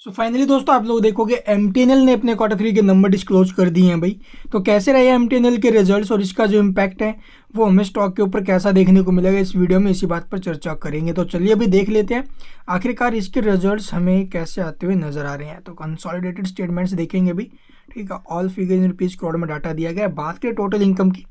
So finally दोस्तों आप लोग देखोगे एमटीएनएल ने अपने क्वार्टर 3 के नंबर डिस्क्लोज कर दिए हैं भाई। तो कैसे रहे एमटीएनएल के रिजल्ट्स और इसका जो इम्पैक्ट है वो हमें स्टॉक के ऊपर कैसा देखने को मिलेगा, इस वीडियो में इसी बात पर चर्चा करेंगे। तो चलिए अभी देख लेते हैं आखिरकार इसके रिजल्ट्स हमें कैसे आते हुए नजर आ रहे हैं। तो कंसोलिडेटेड स्टेटमेंट्स देखेंगे अभी, ठीक है। All figure in rupees crore में डाटा दिया गया है। बात करें टोटल इनकम की,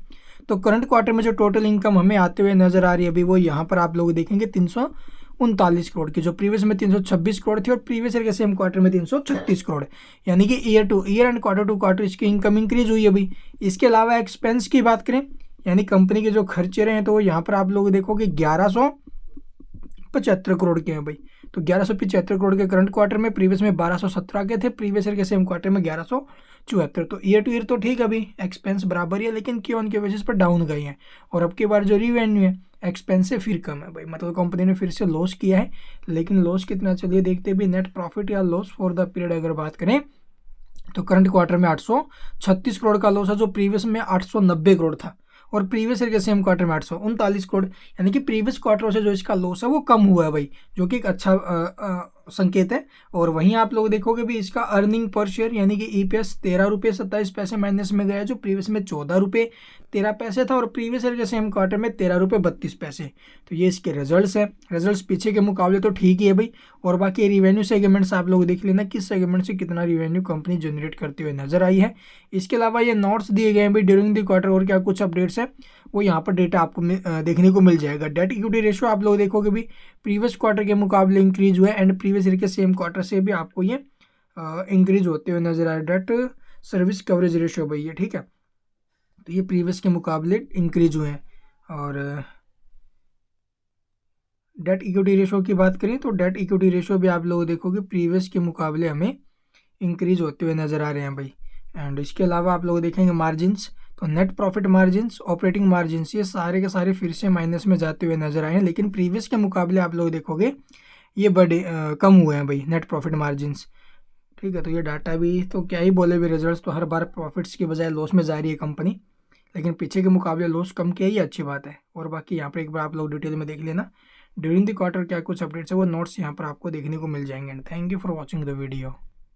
तो करंट क्वार्टर में जो टोटल इनकम हमें आते हुए नजर आ रही है अभी वो यहाँ पर आप लोग देखेंगे 339 करोड़ की, जो प्रीवियस में 326 करोड़ थी और प्रीवियस ईयर के सेम क्वार्टर में 336 करोड़ है। यानी कि year to year and quarter to quarter इसकी इनकम इंक्रीज हुई अभी। इसके अलावा एक्सपेंस की बात करें, यानी कंपनी के जो खर्चे रहे हैं, तो यहाँ पर आप लोग देखोगे 1175 करोड़ के हैं भाई। तो 1175 करोड़ के करंट क्वार्टर में, प्रीवियस में 1217 के थे, प्रीवियस ईयर के सेम क्वार्टर में 1174। तो ईयर टू ईयर तो ठीक है, अभी एक्सपेंस बराबर ही है, लेकिन क्यों उनके बेसिस पर डाउन गए हैं। और अब की बार जो रिवेन्यू है एक्सपेंस से फिर कम है भाई, मतलब कंपनी ने फिर से लॉस किया है। लेकिन लॉस कितना, चलिए देखते भी। नेट प्रॉफिट या लॉस फॉर द पीरियड अगर बात करें तो करंट क्वार्टर में 836 करोड़ का लॉस है, जो प्रीवियस में 890 करोड़ था और प्रीवियस ईयर के सेम क्वार्टर में 839 करोड़। यानी कि प्रीवियस क्वार्टर से जो इसका लॉस है वो कम हुआ है भाई, जो कि एक अच्छा संकेत है। और वहीं आप लोग देखोगे भी इसका अर्निंग पर शेयर यानी कि ईपीएस 13 रुपये 27 पैसे माइनस में गया, जो प्रीवियस में 14 रुपये 13 पैसे था और प्रीवियस ईयर के सेम क्वार्टर में 13 रुपये 32 पैसे। तो ये इसके रिजल्ट्स हैं। रिजल्ट्स पीछे के मुकाबले तो ठीक ही है भाई। और बाकी रिवेन्यू सेगमेंट्स आप लोग देख लेना, किस सेगमेंट से कितना रिवेन्यू कंपनी जनरेट करते हुए नजर आई है। इसके अलावा ये नोट्स दिए गए हैं भाई ड्यूरिंग द क्वार्टर, और क्या कुछ अपडेट्स है वो यहाँ पर डेटा आपको देखने को मिल जाएगा। डेट इक्विटी रेशियो आप लोग देखोगे भी प्रीवियस क्वार्टर के मुकाबले इंक्रीज हुआ है एंड प्रीवियस ईयर के सेम क्वार्टर से भी आपको ये इंक्रीज होते हुए नजर आए। डेट सर्विस कवरेज रेशियो भाई ये, ठीक है। तो ये प्रीवियस के मुकाबले इंक्रीज हुए हैं। और डेट इक्विटी रेशियो की बात करें तो डेट इक्विटी रेशियो भी आप लोग देखोगे प्रीवियस के मुकाबले हमें इंक्रीज होते हुए नजर आ रहे हैं भाई। एंड इसके अलावा आप लोग देखेंगे मार्जिन्स, तो net profit margins, operating margins, ये सारे के सारे फिर से माइनस में जाते हुए नजर आए हैं। लेकिन प्रीवियस के मुकाबले आप लोग देखोगे ये बड़े कम हुए हैं भाई नेट प्रॉफिट मार्जिन्स, ठीक है। तो ये डाटा भी तो क्या ही बोले भी, रिजल्ट्स तो हर बार प्रॉफिट्स की बजाय लॉस में जा रही है कंपनी, लेकिन पीछे के मुकाबले लॉस कम किया ही अच्छी बात है। और बाकी यहाँ पर एक बार आप लोग डिटेल में देख लेना ड्यूरिंग द क्वार्टर क्या कुछ अपडेट्स है, वो नोट्स यहाँ पर आपको देखने को मिल जाएंगे। And thank you for watching the video.